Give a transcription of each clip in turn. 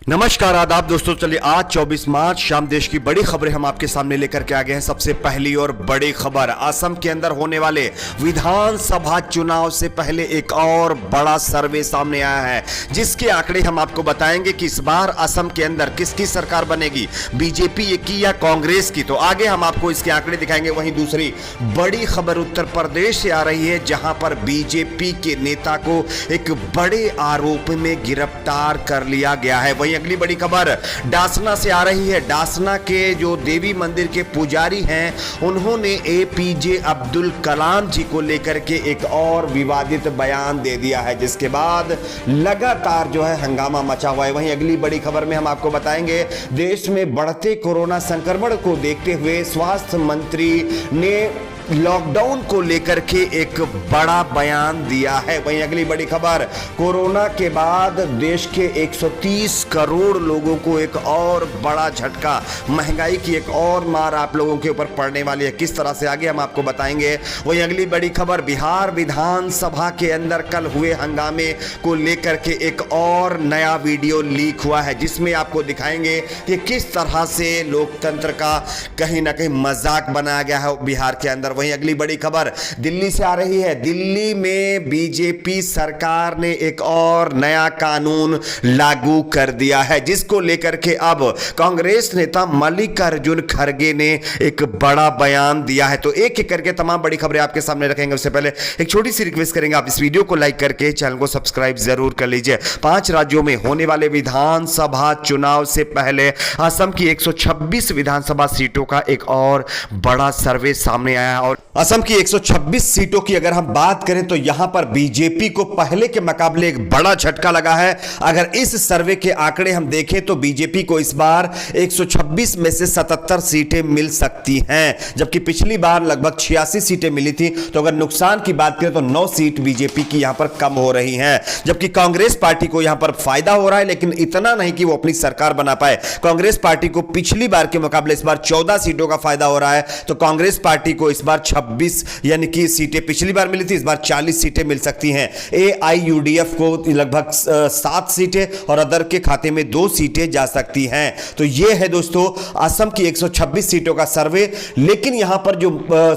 नमस्कार आदाब दोस्तों, चलिए आज 24 मार्च शाम देश की बड़ी खबरें हम आपके सामने लेकर के आ गए हैं। सबसे पहली और बड़ी खबर, असम के अंदर होने वाले विधानसभा चुनाव से पहले एक और बड़ा सर्वे सामने आया है, जिसके आंकड़े हम आपको बताएंगे कि इस बार असम के अंदर किसकी सरकार बनेगी, बीजेपी की या कांग्रेस की। तो आगे हम आपको इसके आंकड़े दिखाएंगे। वहीं दूसरी बड़ी खबर उत्तर प्रदेश से आ रही है, जहां पर बीजेपी के नेता को एक बड़े आरोप में गिरफ्तार कर लिया गया है। वहीं अगली बड़ी खबर डासना से आ रही है। डासना के जो देवी मंदिर के पुजारी हैं, उन्होंने एपीजे अब्दुल कलाम जी को लेकर के एक और विवादित बयान दे दिया है, जिसके बाद लगातार जो है हंगामा मचा हुआ है। वहीं अगली बड़ी खबर में हम आपको बताएंगे, देश में बढ़ते कोरोना संक्रमण को देखते हुए स्वास्थ्य मंत्री ने लॉकडाउन को लेकर के एक बड़ा बयान दिया है। वहीं अगली बड़ी खबर, कोरोना के बाद देश के 130 करोड़ लोगों को एक और बड़ा झटका, महंगाई की एक और मार आप लोगों के ऊपर पड़ने वाली है। किस तरह से आगे हम आपको बताएंगे। वहीं अगली बड़ी खबर, बिहार विधानसभा के अंदर कल हुए हंगामे को लेकर के एक और नया वीडियो लीक हुआ है, जिसमें आपको दिखाएंगे कि किस तरह से लोकतंत्र का कहीं ना कहीं मजाक बनाया गया है बिहार के अंदर। वहीं अगली बड़ी खबर दिल्ली से आ रही है। दिल्ली में बीजेपी सरकार ने एक और नया कानून लागू कर दिया है, जिसको लेकर के अब कांग्रेस नेता मल्लिकार्जुन खड़गे ने एक बड़ा बयान दिया है। तो एक एक करके तमाम बड़ी खबरें आपके सामने रखेंगे। उससे पहले एक छोटी सी रिक्वेस्ट करेंगे, आप इस वीडियो को लाइक करके चैनल को सब्सक्राइब जरूर कर लीजिए। 5 राज्यों में होने वाले विधानसभा चुनाव से पहले असम की 126 विधानसभा सीटों का एक और बड़ा सर्वे सामने आया है। और असम की 126 सीटों की अगर हम बात करें तो यहां पर बीजेपी को पहले के मुकाबले एक बड़ा झटका लगा है। अगर इस सर्वे के आंकड़े हम देखें तो बीजेपी को इस बार 126 में से 77 सीटें मिल सकती हैं, जबकि पिछली बार लगभग 86 सीटें मिली थी। तो अगर नुकसान की बात करें तो 9 सीट बीजेपी की यहां पर कम हो रही हैं, जबकि कांग्रेस पार्टी को यहां पर फायदा हो रहा है, लेकिन इतना नहीं कि वो अपनी सरकार बना पाए। कांग्रेस पार्टी को पिछली बार के मुकाबले इस बार 14 सीटों का फायदा हो रहा है। तो कांग्रेस पार्टी को इस बार 26 यानी कि सीटें पिछली बार मिली थी, इस बार 40 सीटें मिल सकती हैं। एआईयूडीएफ को लगभग 7 सीटें और अदर के खाते में 2 सीटें जा सकती हैं। तो यह है दोस्तों असम की 126 सीटों का सर्वे। लेकिन यहां पर जो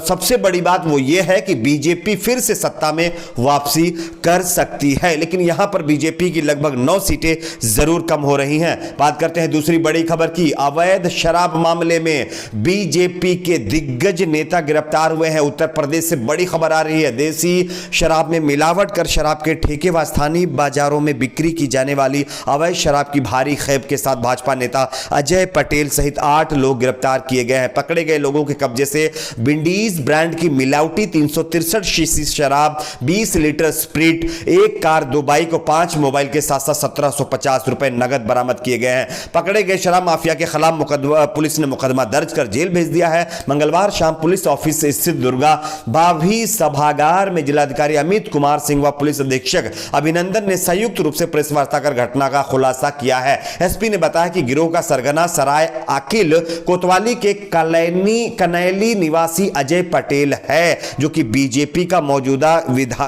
सबसे बड़ी बात वो यह है कि बीजेपी फिर से सत्ता में वापसी कर सकती है, लेकिन यहां पर बीजेपी की लगभग 9 सीटें जरूर कम हो रही हैं। बात करते हैं दूसरी बड़ी खबर की। अवैध शराब मामले में बीजेपी के दिग्गज नेता गिरफ्तार हुए हैं। उत्तर प्रदेश से बड़ी खबर आ रही है। देसी शराब में मिलावट कर शराब के ठेके व स्थानीय बाजारों में बिक्री की जाने वाली अवैध शराब की भारी खेप के साथ भाजपा नेता अजय पटेल सहित 8 लोग गिरफ्तार किए गए हैं। पकड़े गए लोगों के कब्जे से विंडीज ब्रांड की मिलावटी 363 शीशी शराब, 20 लीटर स्प्रिट, 1 कार, 2 बाइक और 5 मोबाइल के साथ साथ 1750 रुपए नगद बरामद किए गए हैं। पकड़े गए शराब माफिया के खिलाफ पुलिस ने मुकदमा दर्ज कर जेल भेज दिया है। मंगलवार शाम पुलिस ऑफिस स्थित दुर्गा बावी सभागार में जिलाधिकारी अमित कुमार सिंह व पुलिस अधीक्षक अभिनंदन ने संयुक्त रूप से प्रेस वार्ता कर घटना का खुलासा किया है। एसपी ने बताया कि गिरोह का सरगना सराय अकिल कोतवाली के कनैली निवासी अजय पटेल है, जो कि बीजेपी का मौजूदा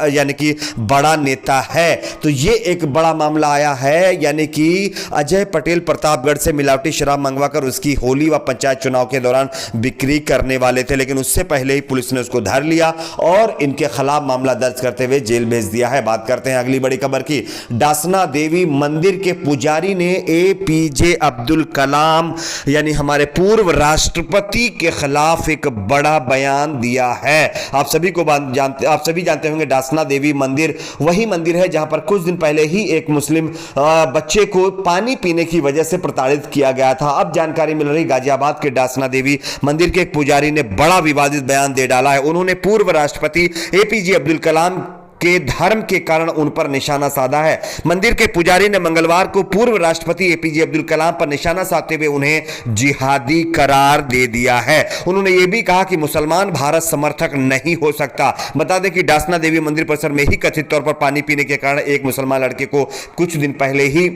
यानी कि बड़ा नेता है। तो ये एक बड़ा मामला आया है, यानी कि अजय पटेल प्रतापगढ़ से मिलावटी शराब मंगवाकर उसकी होली व पंचायत चुनाव के दौरान बिक्री करने वाले थे, लेकिन उससे पहले ही पुलिस ने उसको धर लिया और इनके खिलाफ मामला दर्ज करते हुए जेल भेज दिया है। बात करते हैं अगली बड़ी खबर की। डासना देवी मंदिर के पुजारी ने एपीजे अब्दुल कलाम यानी हमारे पूर्व राष्ट्रपति के खिलाफ एक बड़ा बयान दिया है। आप सभी जानते होंगे डासना देवी मंदिर वही मंदिर है जहां पर कुछ दिन पहले ही एक मुस्लिम बच्चे को पानी पीने की वजह से प्रताड़ित किया गया था। अब जानकारी मिल रही, गाजियाबाद के डासना देवी मंदिर के एक पुजारी ने बड़ा विवादित बयान दे डाला है। उन्होंने पूर्व राष्ट्रपति एपीजे अब्दुल कलाम के धर्म के कारण उन पर निशाना साधा है। मंदिर के पुजारी ने मंगलवार को पूर्व राष्ट्रपति एपीजे अब्दुल कलाम पर निशाना साधते हुए उन्हें जिहादी करार दे दिया है। उन्होंने यह भी कहा कि मुसलमान भारत समर्थक नहीं हो सकता। बता दें कि डासना देवी मंदिर परिसर में ही कथित तौर पर पानी पीने के कारण एक मुसलमान लड़के को कुछ दिन पहले ही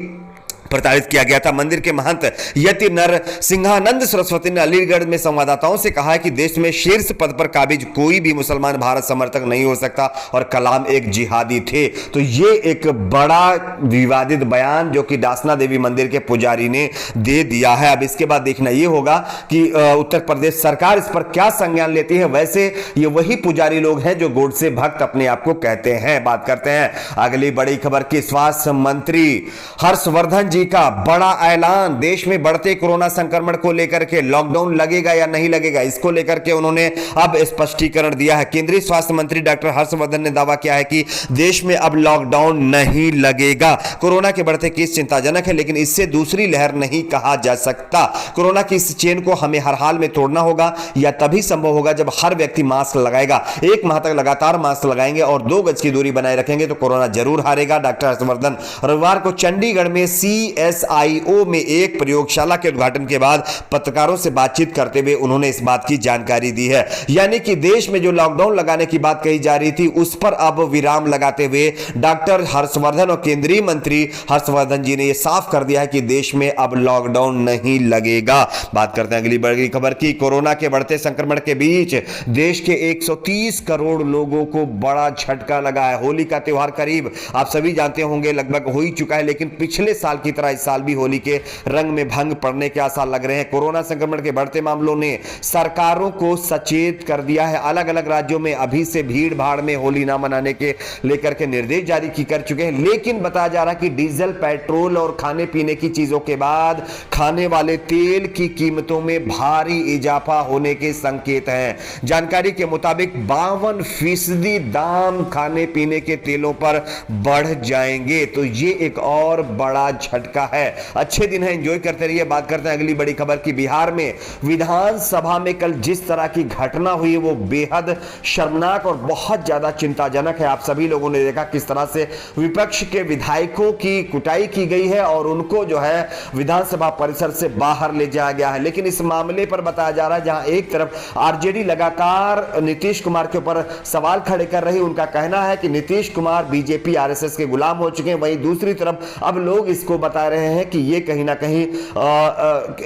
प्रताड़ित किया गया था। मंदिर के महंत यति नरसिंहानंद सरस्वती ने अलीगढ़ में संवाददाताओं से कहा है कि देश में शीर्ष पद पर काबिज कोई भी मुसलमान भारत समर्थक नहीं हो सकता और कलाम एक जिहादी थे। तो ये एक बड़ा विवादित बयान जो कि डासना देवी मंदिर के पुजारी ने दे दिया है। अब इसके बाद देखना यह होगा कि उत्तर प्रदेश सरकार इस पर क्या संज्ञान लेती है। वैसे ये वही पुजारी लोग हैं जो गोडसे भक्त अपने आप को कहते हैं। बात करते हैं अगली बड़ी खबर की। स्वास्थ्य मंत्री हर्षवर्धन जी का बड़ा ऐलान। देश में बढ़ते कोरोना संक्रमण को लेकर के लॉकडाउन लगेगा या नहीं लगेगा, इसको लेकर के उन्होंने अब स्पष्टीकरण दिया है। केंद्रीय स्वास्थ्य मंत्री डॉक्टर हर्षवर्धन ने दावा किया है कि देश में अब लॉकडाउन नहीं लगेगा। कोरोना के बढ़ते केस चिंताजनक है, लेकिन इससे दूसरी लहर नहीं कहा जा सकता। कोरोना की इस चेन को हमें हर हाल में तोड़ना होगा। यह तभी संभव होगा जब हर व्यक्ति मास्क लगाएगा। 1 माह तक लगातार मास्क लगाएंगे और 2 गज की दूरी बनाए रखेंगे तो कोरोना जरूर हारेगा। डॉक्टर हर्षवर्धन रविवार को चंडीगढ़ में CSIO में एक प्रयोगशाला के उद्घाटन के बाद पत्रकारों से बातचीत करते हुए उन्होंने इस बात की जानकारी दी है। यानी कि देश में जो लॉकडाउन लगाने की बात कही जा रही थी उस पर अब विराम लगाते हुए डॉक्टर हर्षवर्धन और केंद्रीय मंत्री हर्षवर्धन जी ने यह साफ कर दिया है कि देश में अब लॉकडाउन नहीं लगेगा। बात करते हैं अगली बड़ी खबर की। कोरोना के बढ़ते संक्रमण के बीच देश के 130 करोड़ लोगों को बड़ा झटका लगा है। होली का त्योहार करीब आप सभी जानते होंगे लगभग हो ही चुका है, लेकिन पिछले साल की तरह इस साल भी होली के रंग में भंग पड़ने के आसार लग रहे हैं। कोरोना संक्रमण के बढ़ते मामलों ने सरकारों को सचेत कर दिया है। अलग अलग राज्यों में अभी से भीड़ भाड़ में होली ना मनाने के लेकर के निर्देश जारी कर चुके हैं, लेकिन बताया जा रहा है कि डीजल, पेट्रोल और खाने पीने की चीजों के बाद खाने वाले तेल की कीमतों में भारी इजाफा होने के संकेत हैं। जानकारी के मुताबिक 52% दाम खाने पीने के तेलों पर बढ़ जाएंगे। तो ये एक और बड़ा झटका है। अच्छे दिन है, एंजॉय करते रहिए। बात करते हैं अगली बड़ी खबर की। बिहार में विधानसभा में कल जिस तरह की घटना हुई वो बेहद शर्मनाक और बहुत ज्यादा चिंताजनक है। आप सभी लोगों ने देखा किस तरह से विपक्ष के विधायकों की कुटाई की गई है और उनको जो है विधानसभा परिसर से बाहर ले जाया गया है। लेकिन इस मामले पर बताया जा रहा है जहां एक तरफ आरजेडी लगातार नीतीश कुमार के ऊपर सवाल खड़े कर रही, उनका कहना है कि नीतीश कुमार बीजेपी आरएसएस के गुलाम हो चुके हैं, वहीं दूसरी तरफ अब लोग इसको बता रहे हैं कि ये कहीं ना कहीं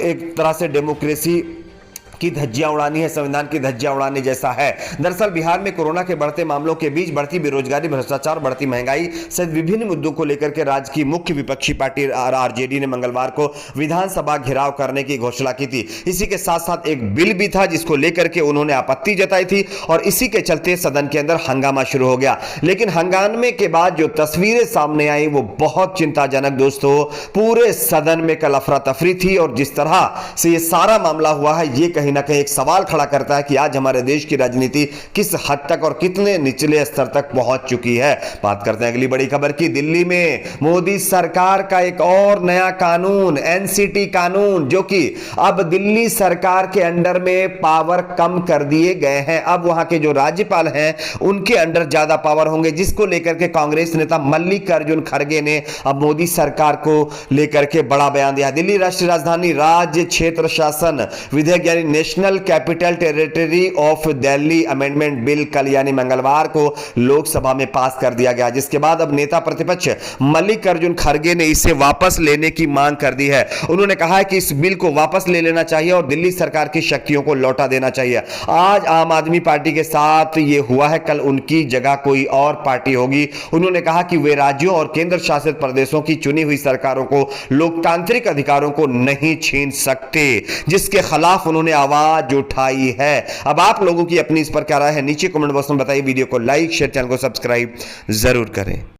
एक तरह से डेमोक्रेसी की धज्जियां उड़ानी है, संविधान की धज्जियां उड़ाने जैसा है। दरअसल बिहार में कोरोना के बढ़ते मामलों के बीच बढ़ती बेरोजगारी, भ्रष्टाचार, बढ़ती महंगाई सहित विभिन्न मुद्दों को लेकर के राज्य की मुख्य विपक्षी पार्टी आरजेडी ने मंगलवार को विधानसभा घेराव करने की घोषणा की थी। इसी के साथ साथ एक बिल भी था जिसको लेकर के उन्होंने आपत्ति जताई थी और इसी के चलते सदन के अंदर हंगामा शुरू हो गया। लेकिन हंगामे के बाद जो तस्वीरें सामने आई वो बहुत चिंताजनक दोस्तों। पूरे सदन में कल अफरा तफरी थी और जिस तरह से ये सारा मामला हुआ है ये कहीं ना कहीं एक सवाल खड़ा करता है कि आज हमारे देश की राजनीति किस हद तक और कितने निचले स्तर तक पहुंच चुकी है। बात करते हैं अगली बड़ी खबर की। दिल्ली में मोदी सरकार का एक और नया कानून, एनसीटी कानून, जो कि अब दिल्ली सरकार के अंडर में पावर कम कर दिए गए हैं। अब वहां के जो राज्यपाल हैं उनके अंडर ज्यादा पावर होंगे, जिसको लेकर के कांग्रेस नेता मल्लिकार्जुन खड़गे ने अब मोदी सरकार को लेकर के बड़ा बयान दिया। दिल्ली राष्ट्रीय राजधानी राज्य क्षेत्र शासन विधेयक यानी national capital territory of Delhi amendment bill कल यानी मंगलवार को लोकसभा में पास कर दिया गया, जिसके बाद अब नेता प्रतिपक्ष मल्लिकार्जुन खड़गे ने इसे वापस लेने की मांग कर दी है। उन्होंने कहा है कि इस बिल को वापस ले लेना चाहिए और दिल्ली सरकार की शक्तियों को लौटा देना चाहिए। आज आम आदमी पार्टी के साथ यह हुआ है, कल उनकी जगह कोई और पार्टी होगी। उन्होंने कहा कि वे राज्यों और केंद्र शासित प्रदेशों की चुनी हुई सरकारों को लोकतांत्रिक अधिकारों को नहीं छीन सकते, जिसके खिलाफ उन्होंने आवाज उठाई है। अब आप लोगों की अपनी इस पर क्या राय है नीचे कमेंट बॉक्स में बताइए। वीडियो को लाइक, शेयर, चैनल को सब्सक्राइब जरूर करें।